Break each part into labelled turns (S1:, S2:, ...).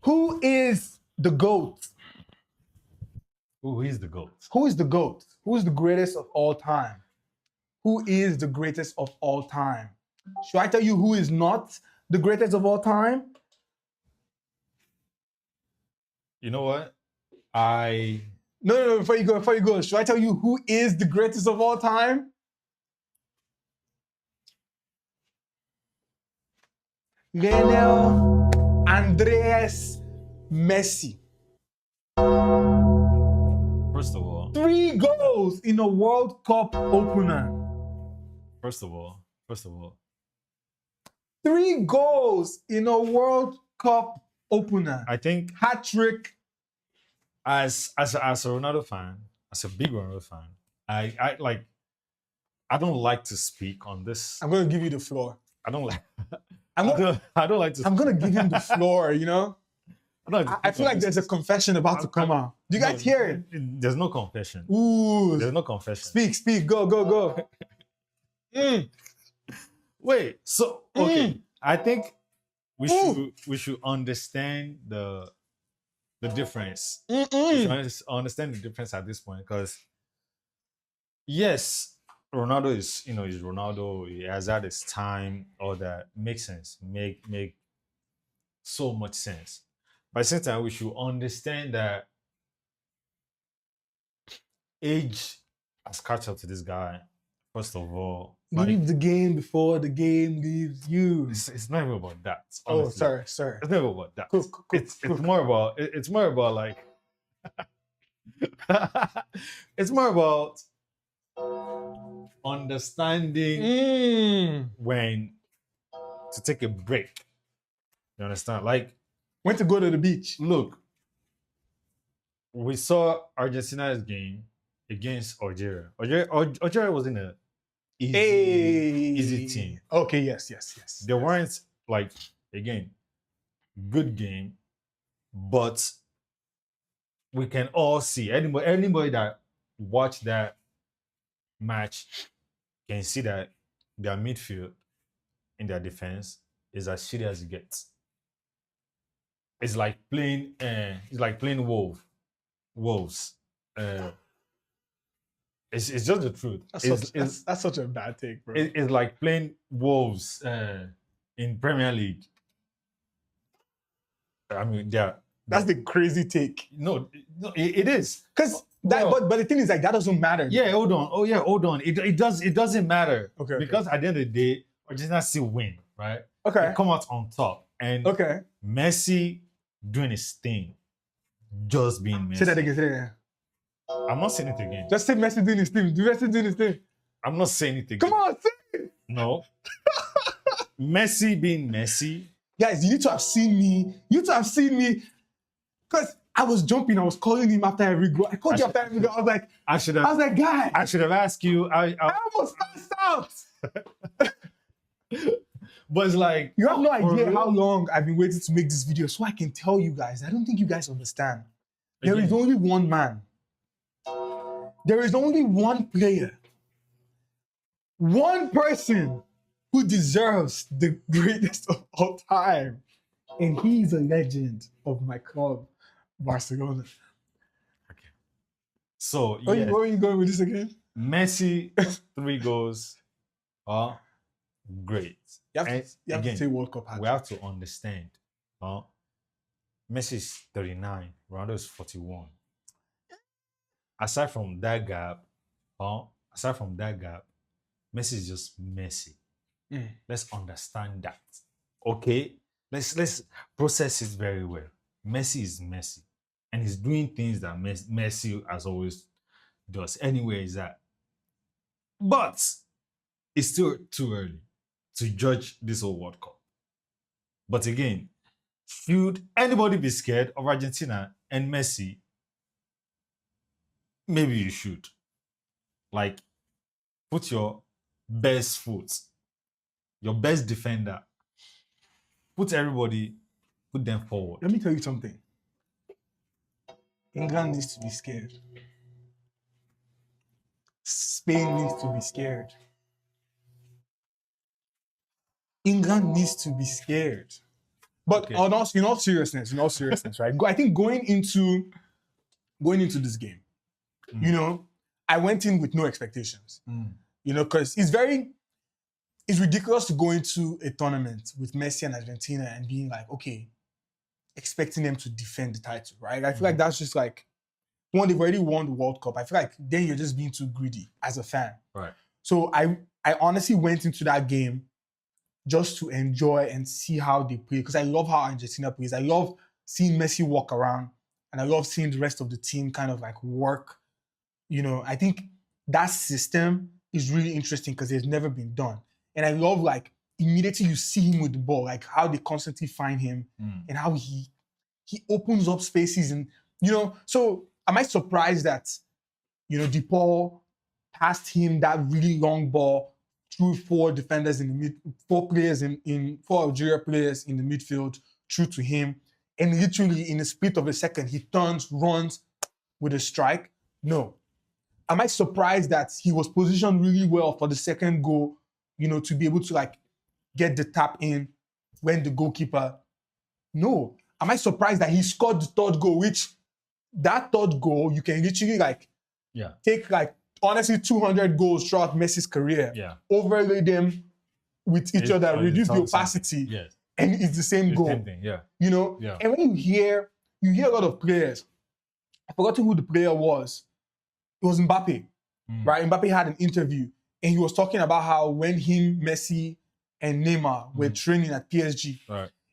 S1: Who is the GOAT?
S2: Who is the GOAT?
S1: Who is the GOAT? Who is the greatest of all time? Who is the greatest of all time? Should I tell you who is not the greatest of all time?
S2: You know what?
S1: No, before you go, should I tell you who is the greatest of all time? Lionel Andres Messi.
S2: First of all,
S1: 3 goals in a World Cup opener.
S2: first of all,
S1: 3 goals in a World Cup opener.
S2: I think
S1: Hat trick.
S2: as a Ronaldo fan, as a big Ronaldo fan, I don't like to speak on this.
S1: I'm gonna give you the floor.
S2: I don't like.
S1: I'm gonna,
S2: I don't like to.
S1: I'm gonna give him the floor. You know, I feel like there's a confession about to come out. Do you guys hear it?
S2: There's no confession.
S1: Ooh,
S2: There's no confession.
S1: speak, go.
S2: Wait, so okay. I think we should understand the difference. We should understand the difference at this point, because yes, Ronaldo is Ronaldo. He has had his time. All that makes sense. Make so much sense. But at the same time, we should understand that age has catch up to this guy. First of all,
S1: leave the game before the game leaves you.
S2: It's not even about that.
S1: Honestly. Oh, sorry.
S2: It's never about that.
S1: Cool.
S2: It's more about like it's more about understanding when to take a break. You understand? Like
S1: when to go to the beach.
S2: Look, we saw Argentina's game against Algeria. Algeria was in a easy team.
S1: Okay, yes.
S2: They weren't like, again, good game, but we can all see, anybody that watched that match can see that their midfield in their defense is as shitty as it gets. It's like playing wolves. It's just the truth.
S1: That's such a bad take, bro.
S2: It's like playing wolves in Premier League. I mean,
S1: that's the crazy take.
S2: No, it is.
S1: But the thing is, like, that doesn't matter.
S2: Yeah, hold on. It doesn't matter.
S1: Okay.
S2: Because at the end of the day, Argentina still win, right?
S1: Okay.
S2: They come out on top. And Messi doing his thing. Just being Messi.
S1: Say that again.
S2: I'm not saying it again.
S1: Just say Messi doing his thing. Do Messi doing his thing.
S2: I'm not saying it again.
S1: Come on, say it.
S2: No. Messi being Messi.
S1: Guys, you need to have seen me. Because I was jumping. I was calling him after every goal. I called you after every goal. I was like, guy.
S2: I should have asked you.
S1: I almost passed out.
S2: But it's like,
S1: you have no idea how long I've been waiting to make this video so I can tell you guys. I don't think you guys understand. There is only one man. There is only one player. One person who deserves the greatest of all time. And he's a legend of my club, Barcelona.
S2: Okay. So,
S1: where are you going with this again?
S2: Messi, 3 goals are great.
S1: You have to say World Cup.
S2: We have to understand. Messi is 39, Ronaldo is 41. Aside from that gap, Messi is just Messi. Let's understand that. Okay? Let's process it very well. Messi is Messi. And he's doing things that Messi has always does. Anyway, is that. But it's still too early to judge this whole World Cup. But again, should anybody be scared of Argentina and Messi? Maybe you should. Like, put your best foot, your best defender, put them forward.
S1: Let me tell you something. England needs to be scared. Spain needs to be scared. England needs to be scared. But
S2: Okay.
S1: in all seriousness, right? I think going into this game, you know, I went in with no expectations. You know, because it's ridiculous to go into a tournament with Messi and Argentina and being like, okay, expecting them to defend the title, right? I feel like that's just like, one, they've already won the World Cup. I feel like then you're just being too greedy as a fan.
S2: Right.
S1: So I honestly went into that game just to enjoy and see how they play, because I love how Argentina plays. I love seeing Messi walk around, and I love seeing the rest of the team kind of like work. You know, I think that system is really interesting because it's never been done. And I love, like, immediately you see him with the ball, like how they constantly find him and how he opens up spaces. And, you know, so am I surprised that, you know, DePaul passed him that really long ball through four defenders in the mid, four Algeria players in the midfield, through to him. And literally in a split of a second, he turns, runs with a strike? No. Am I surprised that he was positioned really well for the second goal, you know, to be able to like get the tap in when the goalkeeper? No. Am I surprised that he scored the third goal, which that third goal, you can literally like take like honestly 200 goals throughout Messi's career, overlay them with each other, reduce the opacity, and it's the same goal.
S2: Same thing,
S1: you know? And when you hear a lot of players, I've forgotten who the player was. It was Mbappe, right? Mbappe had an interview and he was talking about how when him, Messi, and Neymar were training at PSG,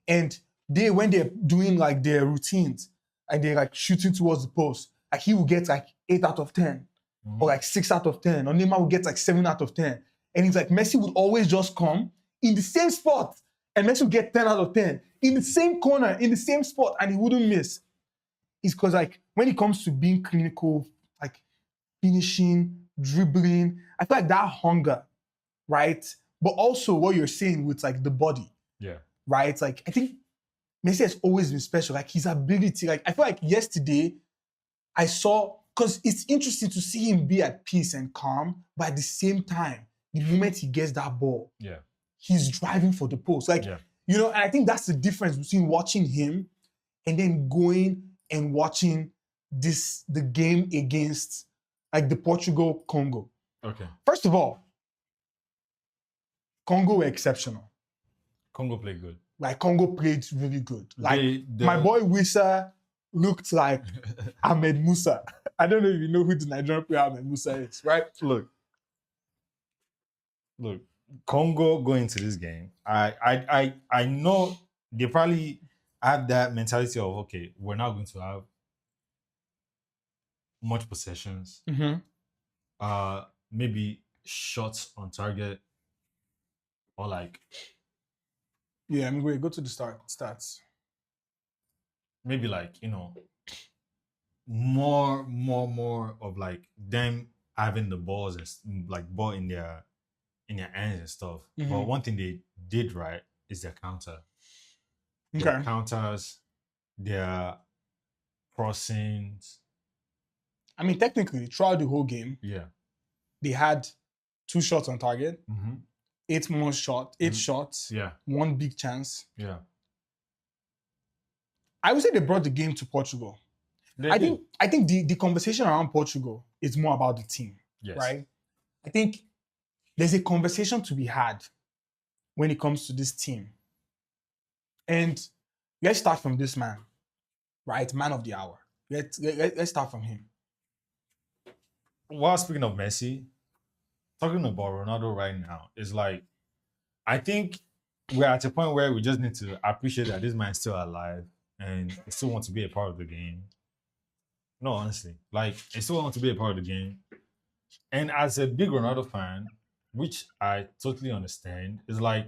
S1: and when they're doing like their routines and they're like shooting towards the post, like he will get like 8 out of 10 or like 6 out of 10, or Neymar will get like 7 out of 10. And he's like, Messi would always just come in the same spot and Messi would get 10 out of 10 in the same corner, in the same spot, and he wouldn't miss. It's because like when it comes to being clinical, like finishing, dribbling, I feel like that hunger, right? But also what you're saying with like the body, right? Like I think Messi has always been special. Like his ability, like I feel like yesterday I saw, because it's interesting to see him be at peace and calm, but at the same time, the moment he gets that ball, he's driving for the post. Like, you know, and I think that's the difference between watching him and then going and watching the game against like the Portugal Congo.
S2: Okay.
S1: First of all, Congo were exceptional.
S2: Congo played good.
S1: Like Congo played really good. Like my boy Wissa looked like Ahmed Musa. I don't know if you know who the Nigerian player Ahmed Musa is, right?
S2: Look, Congo going to this game, I know they probably have that mentality of, okay, we're not going to have much possessions. Maybe shots on target, or like
S1: wait, go to the stats.
S2: Maybe like, you know, more of like them having the balls and like ball in their hands and stuff. But one thing they did right is their counter. Their counters, their crossings.
S1: I mean, technically, throughout the whole game, they had 2 shots on target, 8 shots, 1 big chance. I would say they brought the game to Portugal. I think the conversation around Portugal is more about the team, right? I think there's a conversation to be had when it comes to this team. And let's start from this man, right? Man of the hour. Let's start from him.
S2: While speaking of Messi, talking about Ronaldo right now is like, I think we're at a point where we just need to appreciate that this man is still alive and still wants to be a part of the game. No, honestly, like I still want to be a part of the game. And as a big Ronaldo fan, which I totally understand, is like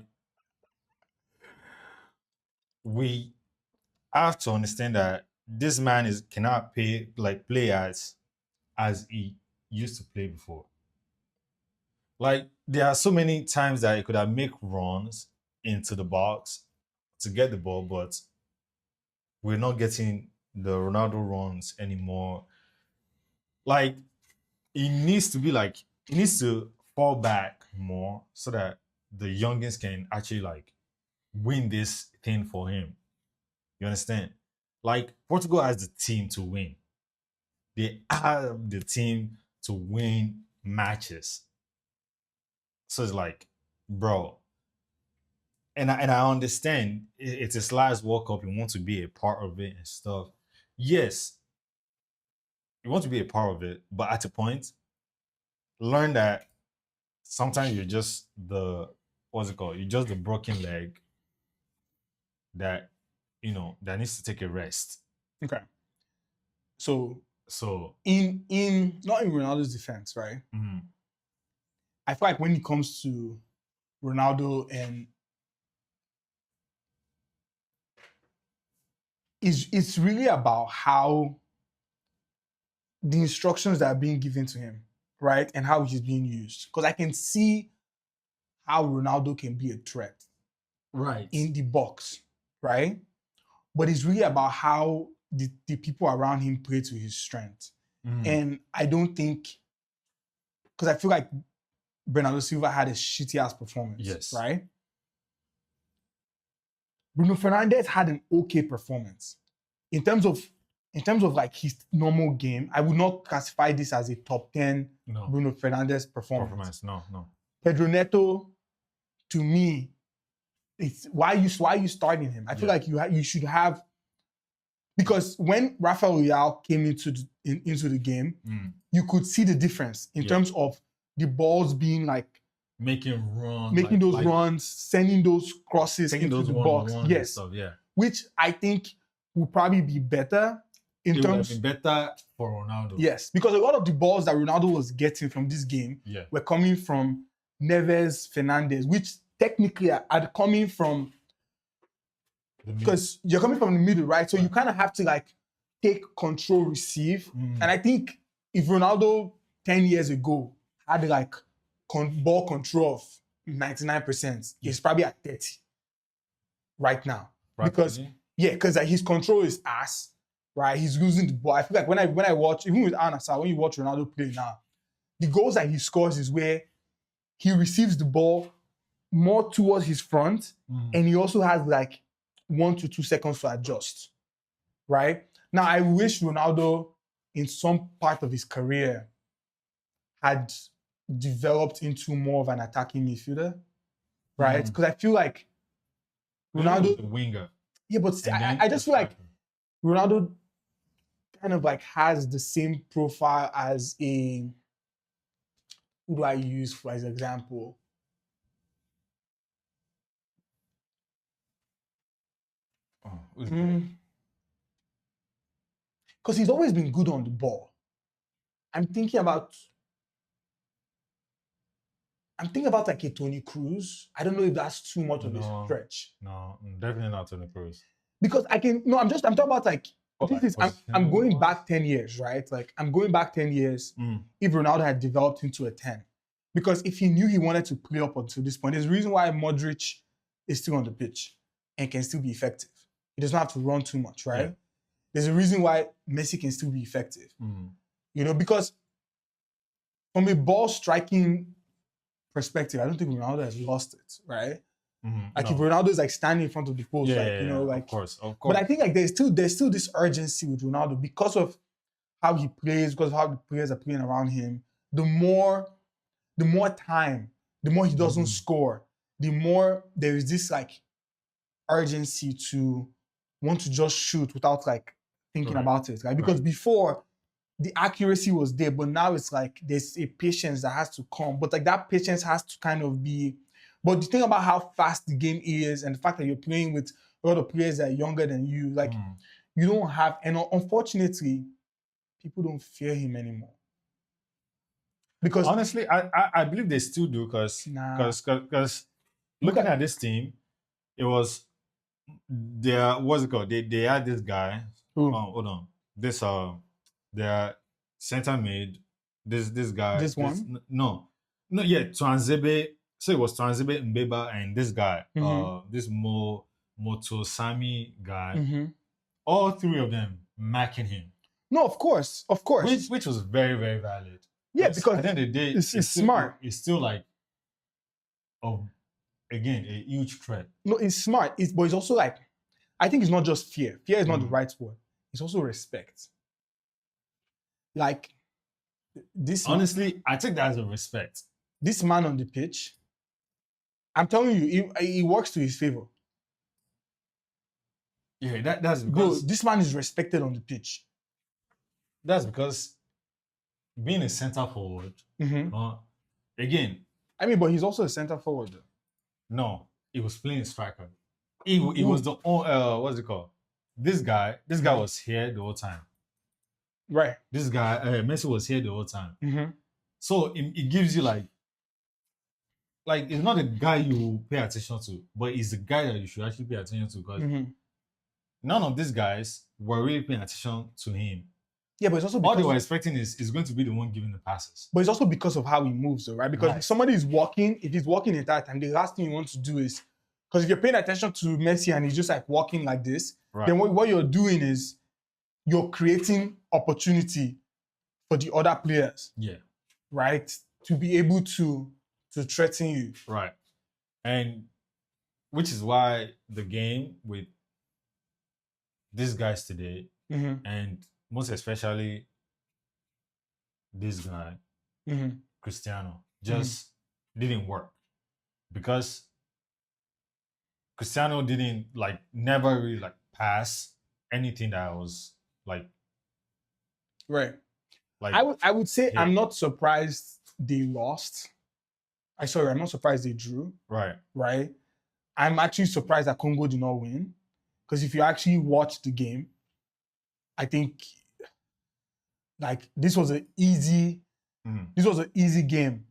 S2: we have to understand that this man cannot play as he used to play before. Like there are so many times that he could have made runs into the box to get the ball, but we're not getting the Ronaldo runs anymore. Like he needs to fall back more so that the youngins can actually like win this thing for him. You understand? Like Portugal has the team to win. They have the team to win matches. So it's like, bro. And I understand it's his last World Cup. You want to be a part of it and stuff. Yes, you want to be a part of it, but at a point, learn that sometimes you're just the what's it called? You're just the broken leg that that needs to take a rest.
S1: Okay. So
S2: So
S1: in not in Ronaldo's defense, right?
S2: mhm.
S1: I feel like when it comes to Ronaldo and it's really about how the instructions that are being given to him, right? And how he's being used. Because I can see how Ronaldo can be a threat
S2: Right.
S1: in the box, right? But it's really about how the people around him play to his strength. And I don't think, because I feel like Bernardo Silva had a shitty ass performance,
S2: Yes.
S1: right? Bruno Fernandes had an okay performance. In terms of like his normal game, I would not classify this as a top 10 Bruno Fernandes performance.
S2: No.
S1: Pedro Neto, to me, it's why are you starting him? I feel like you should have, because when Rafael Leao came into the game, you could see the difference in terms of the balls being like
S2: making
S1: those runs, sending those crosses into
S2: those
S1: the box. Yes,
S2: stuff,
S1: which I think will probably be better in terms.
S2: It would have been better for Ronaldo.
S1: Yes, because a lot of the balls that Ronaldo was getting from this game were coming from Neves, Fernandes, which technically are coming from, because you're coming from the middle, right? So you kind of have to like take control, receive. And I think if Ronaldo 10 years ago had like ball control of 99%, he's probably at 30 right now. Because like, his control is ass, right? He's losing the ball. I feel like when I watch, even with Anasa, when you watch Ronaldo play now, the goals that he scores is where he receives the ball more towards his front, and he also has like 1 to 2 seconds to adjust, right? Now, I wish Ronaldo, in some part of his career, had developed into more of an attacking midfielder, right? Because I feel like Ronaldo,
S2: the winger.
S1: Yeah, but I just feel like Ronaldo kind of like has the same profile as who do I use for as an example? Because he's always been good on the ball. I'm thinking about like a Toni Kroos. I don't know if that's too much of a stretch.
S2: No, definitely not Toni Kroos.
S1: Because I'm talking about like, I'm going back 10 years, right? Like I'm going back 10 years if Ronaldo had developed into a 10. Because if he knew he wanted to play up until this point, there's a reason why Modric is still on the pitch and can still be effective. He doesn't have to run too much, right? Yeah. There's a reason why Messi can still be effective. Because from a ball striking perspective, I don't think Ronaldo has lost it, right? Like if Ronaldo is like standing in front of the post,
S2: of course.
S1: But I think like there's still this urgency with Ronaldo because of how he plays, because of how the players are playing around him. The more time, the more he doesn't score, the more there is this like urgency to want to just shoot without like thinking about it, right? Because before the accuracy was there, but now it's like there's a patience that has to come. But like that patience has to kind of be. But the thing about how fast the game is and the fact that you're playing with a lot of players that are younger than you, like you don't have, and unfortunately, people don't fear him anymore. Because
S2: honestly, I believe they still do because looking at this team, it was what's it called? They had this guy. Hold on. This their center mid. This guy.
S1: This one?
S2: No, Twanzebe. So it was Twanzebe Mbeba and this guy. This Motosami guy. All three of them marking him.
S1: No, of course.
S2: Which was very, very valid.
S1: Yeah, because
S2: at the end of the day,
S1: it's smart.
S2: It's still like, again, a huge threat.
S1: No, it's smart. But it's also like, I think it's not just fear. Fear is not the right word. It's also respect. Like this.
S2: Honestly, I take that as a respect.
S1: This man on the pitch, I'm telling you, he works to his favor.
S2: Yeah, that's because
S1: bro, this man is respected on the pitch.
S2: That's because being a center forward, again.
S1: I mean, but he's also a center forward.
S2: No, he was playing a striker. He was the what's it called? This guy was here the whole time.
S1: Right.
S2: This guy, Messi was here the whole time.
S1: Mm-hmm.
S2: So it gives you like it's not a guy you pay attention to, but it's a guy that you should actually pay attention to because none of these guys were really paying attention to him.
S1: Yeah, but it's also because
S2: all they were expecting is going to be the one giving the passes.
S1: But it's also because of how he moves, though, right? Because if somebody is walking, if he's walking the entire time, the last thing you want to do is because if you're paying attention to Messi and he's just like walking like this, then what you're doing is you're creating opportunity for the other players.
S2: Yeah.
S1: Right? To be able to threaten you.
S2: Right. And which is why the game with these guys today and most especially this guy, Cristiano, just didn't work. Because Cristiano didn't never really pass anything that was
S1: right. I would say I'm not surprised they lost. I'm not surprised they drew.
S2: Right.
S1: Right. I'm actually surprised that Congo did not win. Because if you actually watch the game, I think this was an easy game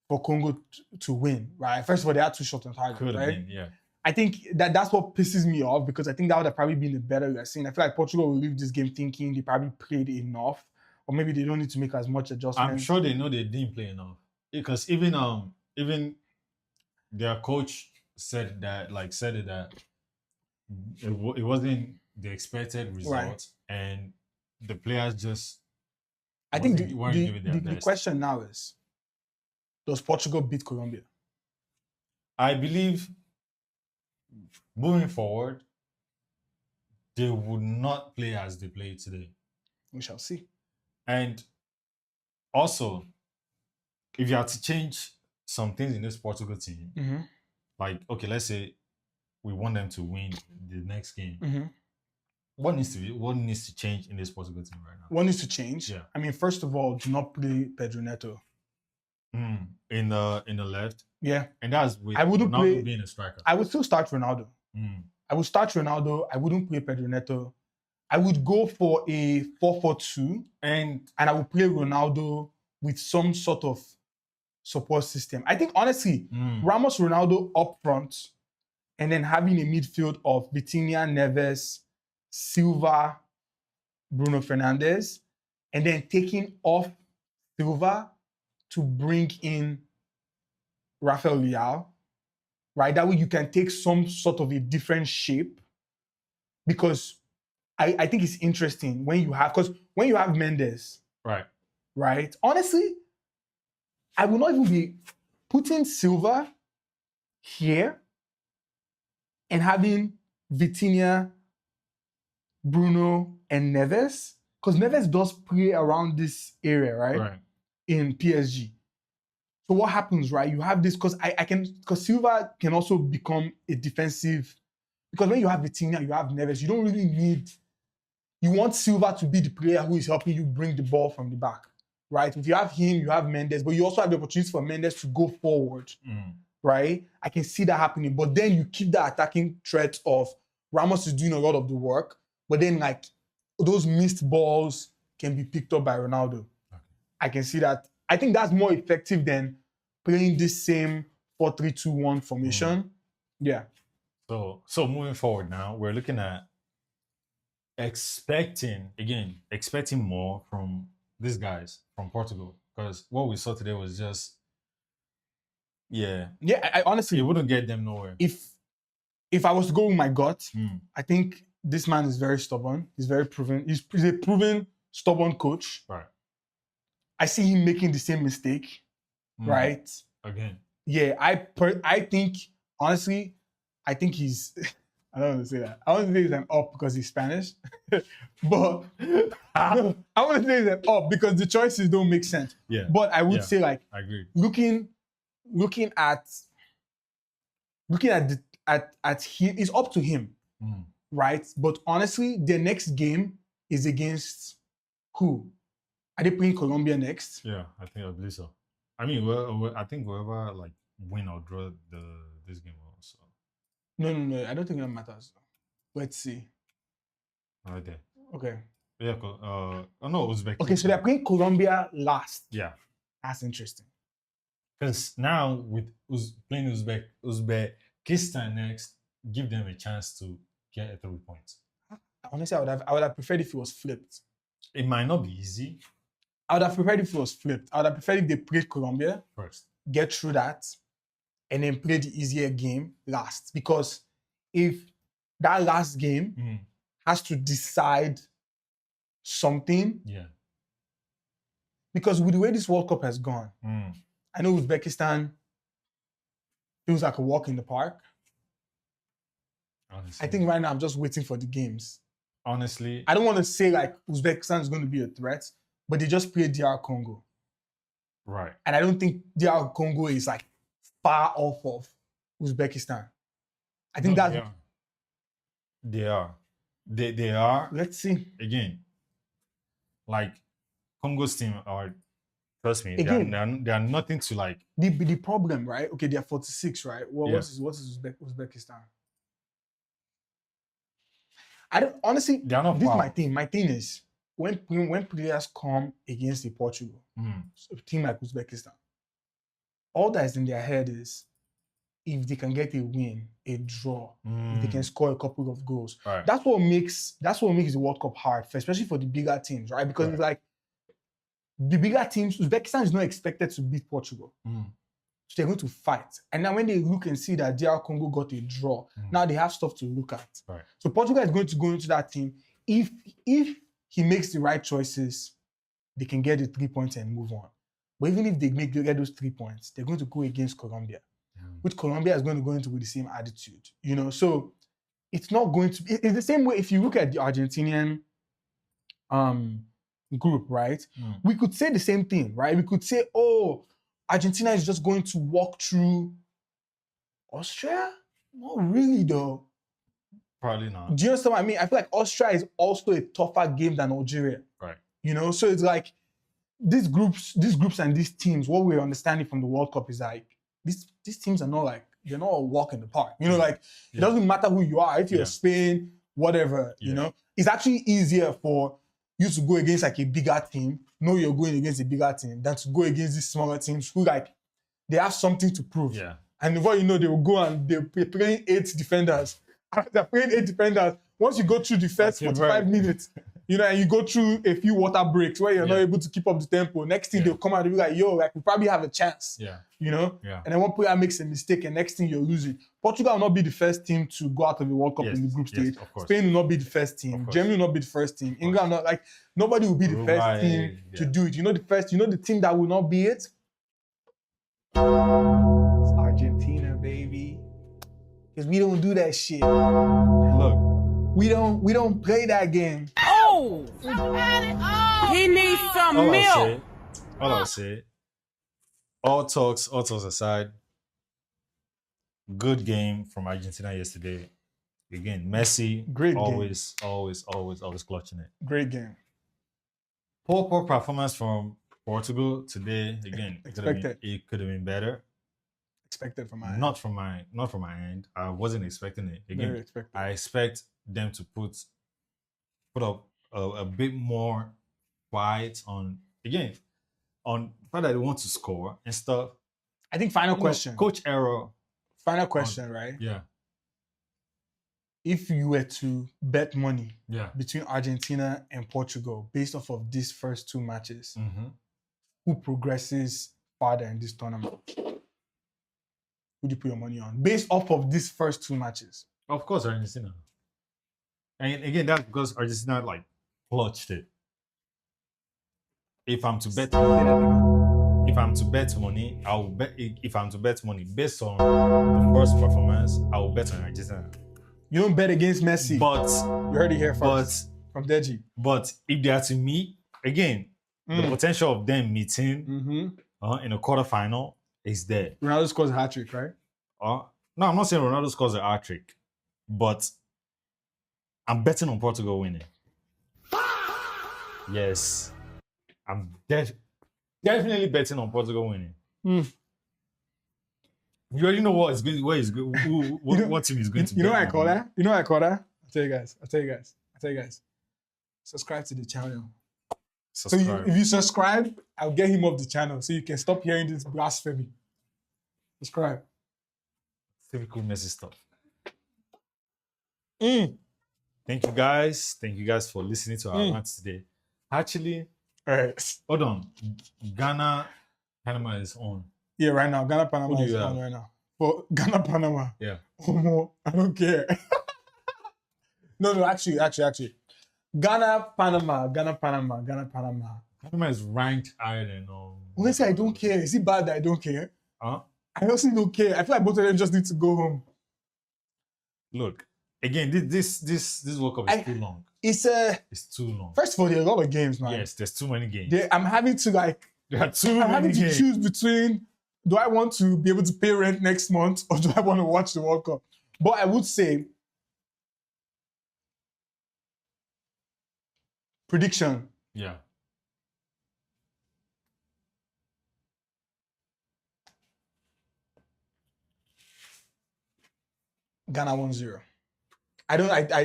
S1: for Congo to win, right? First of all, they had 2 shots on target.
S2: Could have
S1: right?
S2: been, yeah.
S1: I think that's what pisses me off because I think that would have probably been a better lesson. I feel like Portugal will leave this game thinking they probably played enough, or maybe they don't need to make as much adjustments.
S2: I'm sure they know they didn't play enough because even their coach said that it wasn't the expected result, and the players just.
S1: I think the question now is, does Portugal beat Colombia?
S2: I believe moving forward, they would not play as they played today.
S1: We shall see.
S2: And also, if you had to change some things in this Portugal team, let's say we want them to win the next game. What needs to change in this Portugal team right now?
S1: What needs to change?
S2: Yeah.
S1: I mean, first of all, do not play Pedro Neto.
S2: In the left.
S1: Yeah.
S2: And that's with
S1: Ronaldo
S2: being a striker.
S1: I would still start Ronaldo. I would start Ronaldo. I wouldn't play Pedro Neto. I would go for a 4-4-2 and I would play Ronaldo with some sort of support system. I think honestly, Ramos, Ronaldo up front, and then having a midfield of Vitinha, Neves, Silva, Bruno Fernandes, and then taking off Silva to bring in Rafael Leao, right? That way you can take some sort of a different shape because I think it's interesting when you have Mendes, right? Honestly, I will not even be putting Silva here and having Vitinha, Bruno, and Neves, because Neves does play around this area, right? In PSG. So what happens, right? You have this because Silva can also become a defensive, because when you have Vitinha, you have Neves, you don't really need. You want Silva to be the player who is helping you bring the ball from the back, right? If you have him, you have Mendes, but you also have the opportunity for Mendes to go forward, right? I can see that happening, but then you keep the attacking threat of Ramos is doing a lot of the work, but then those missed balls can be picked up by Ronaldo. Okay. I can see that. I think that's more effective than playing this same 4-3-2-1 formation. Yeah.
S2: So moving forward now, we're looking at expecting more from these guys from Portugal, because what we saw today was just I honestly,
S1: it
S2: wouldn't get them nowhere.
S1: If I was to go with my gut, I think this man is very stubborn. He's very proven. He's a proven stubborn coach.
S2: Right.
S1: I see him making the same mistake. Right.
S2: Again.
S1: Yeah. I think honestly, I think he's I don't want to say that. I want to say it's an up because he's Spanish. But no, I want to say it's an up because the choices don't make sense.
S2: Yeah.
S1: But I would say, like,
S2: I agree.
S1: looking at him, it's up to him, right? But honestly, their next game is against who? Are they playing Colombia next?
S2: Yeah, I believe so. I mean, well, I think whoever like win or draw this game also.
S1: No. I don't think that matters. Let's see.
S2: Right there.
S1: Okay.
S2: Yeah. No, Uzbekistan.
S1: Okay, so they're playing Colombia last.
S2: Yeah.
S1: That's interesting.
S2: Because now with playing Uzbekistan next, give them a chance to get 3 points.
S1: Honestly, I would have preferred if it was flipped.
S2: It might not be easy.
S1: I would have preferred if it was flipped. I would have preferred if they played Colombia
S2: first,
S1: get through that, and then play the easier game last. Because if that last game has to decide something, because with the way this World Cup has gone, I know Uzbekistan feels like a walk in the park.
S2: Honestly.
S1: I think right now I'm just waiting for the games.
S2: Honestly,
S1: I don't want to say like Uzbekistan is going to be a threat, but they just played DR Congo.
S2: Right.
S1: And I don't think DR Congo is like far off of Uzbekistan. I think They are. They are. Let's see.
S2: Again, like Congo's team are, trust me,
S1: Again,
S2: they are nothing to like.
S1: The problem, right? Okay, they are 46, right? What is Uzbekistan? I don't honestly.
S2: They are not.
S1: This is my thing. My thing is when players come against a Portugal, a team like Uzbekistan, all that is in their head is if they can get a win, a draw, if they can score a couple of goals.
S2: Right.
S1: That's what makes the World Cup hard, especially for the bigger teams, right? Because it's like the bigger teams, Uzbekistan is not expected to beat Portugal. So they're going to fight. And now when they look and see that DR Congo got a draw, now they have stuff to look at.
S2: Right.
S1: So Portugal is going to go into that team. If he makes the right choices, they can get the 3 points and move on. But even if they get those 3 points, they're going to go against Colombia, which Colombia is going to go into with the same attitude. You know, so it's not going to be. It's the same way if you look at the Argentinian group, right? We could say the same thing, right? We could say, oh, Argentina is just going to walk through Austria? Not really, though.
S2: Probably not.
S1: Do you understand what I mean? I feel like Austria is also a tougher game than Algeria.
S2: Right.
S1: You know, so it's like these groups and these teams, what we're understanding from the World Cup is like these teams are not like, they're not a walk in the park. You know, like it doesn't matter who you are. If you're Spain, whatever, you know, it's actually easier for you to go against like a bigger team, know you're going against a bigger team, than to go against these smaller teams who like, they have something to prove.
S2: Yeah.
S1: And before you know, they will go and they're playing 8 defenders. They're playing 8 defenders. Once you go through the first 45 minutes, you know, and you go through a few water breaks where you're not able to keep up the tempo, next thing they'll come out and be like, yo, like we probably have a chance.
S2: Yeah.
S1: You know?
S2: Yeah.
S1: And then one player makes a mistake and next thing you're losing. Portugal will not be the first team to go out of the World Cup in the group stage. Spain will not be the first team. Germany will not be the first team. England will not, like, nobody will be the first team to do it. You know the team that will not be it? It's Argentina, baby. Because we don't do that shit.
S2: Look.
S1: We don't play that game.
S3: Oh! He needs some milk.
S2: All I'll say, all talks aside, good game from Argentina yesterday. Again, Messi,
S1: great
S2: always clutching it.
S1: Great game.
S2: Poor performance from Portugal today. Again, it could have been better.
S1: Expected from my end.
S2: Not from my end. I wasn't expecting it. Again, I expect them to put up a bit more fight on the fact that they want to score and stuff.
S1: I think final question.
S2: Coach error.
S1: Final question, right?
S2: Yeah.
S1: If you were to bet money
S2: between
S1: Argentina and Portugal based off of these first 2 matches, who progresses farther in this tournament? Who do you put your money on? Based off of these first 2 matches.
S2: Of course, Argentina. And again, that's because Argentina like clutched it. If I'm to bet money, I will bet. If I'm to bet money based on the first performance, I will bet on Argentina.
S1: You don't bet against Messi.
S2: But
S1: You heard it here first from Deji.
S2: But if they are to meet again, the potential of them meeting in a quarterfinal is there.
S1: Ronaldo scores a hat trick, right?
S2: No, I'm not saying Ronaldo scores a hat trick, but I'm betting on Portugal winning. Yes, I'm definitely betting on Portugal winning. You already know what is going. What is good? What team is going to?
S1: You know what I call that? You know what I call that? I'll tell you guys. Subscribe to the channel.
S2: Subscribe.
S1: So if you subscribe, I'll get him off the channel so you can stop hearing this blasphemy. Subscribe.
S2: Typical Messi stuff. Thank you guys for listening to our rant today. Actually,
S1: all right.
S2: Hold on. Ghana, Panama is on.
S1: Yeah, right now. Ghana, Panama is on right now. For Ghana, Panama.
S2: Yeah.
S1: I don't care. No, actually. Ghana, Panama.
S2: Panama is ranked higher than
S1: Honestly, I don't care. Is it bad that I don't care?
S2: Huh?
S1: I honestly don't care. I feel like both of them just need to go home.
S2: Look, again, this World Cup is too long.
S1: It's
S2: too long.
S1: First of all, there are a lot of games, man.
S2: Yes, there's too many games.
S1: I'm having to choose between, do I want to be able to pay rent next month or do I want to watch the World Cup? But I would say, prediction.
S2: Yeah.
S1: Ghana 1-0. I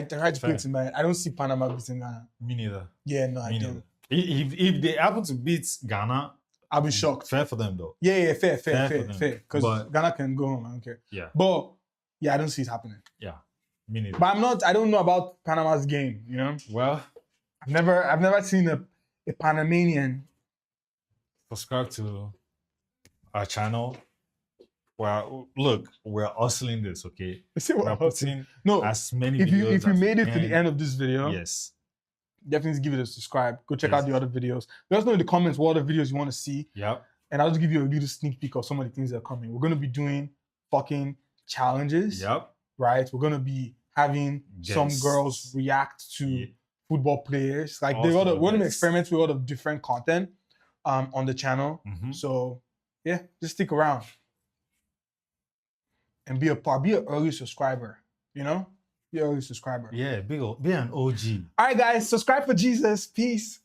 S1: tried to put it in my head. I don't see Panama beating Ghana.
S2: Me neither.
S1: Yeah, no, I don't.
S2: If they happen to beat Ghana,
S1: I'll be shocked.
S2: Fair for them though.
S1: Yeah, fair. Because Ghana can go home, I don't care.
S2: Yeah.
S1: But yeah, I don't see it happening.
S2: Yeah. Me neither.
S1: But I don't know about Panama's game, you know?
S2: Well,
S1: I've never seen a Panamanian.
S2: Subscribe to our channel. Well, look, we're hustling this, okay? We're putting as many videos.
S1: If you made it to the end of this video,
S2: yes,
S1: definitely give it a subscribe. Go check out the other videos. Let us know in the comments what other videos you want to see.
S2: Yep.
S1: And I'll just give you a little sneak peek of some of the things that are coming. We're going to be doing fucking challenges.
S2: Yep.
S1: Right? We're going to be having some girls react to football players. Like we're going to experiment with a lot of different content on the channel. So yeah, just stick around. And be an early subscriber, you know? Be an early subscriber.
S2: Yeah, be an OG.
S1: All right, guys, subscribe for Jesus. Peace.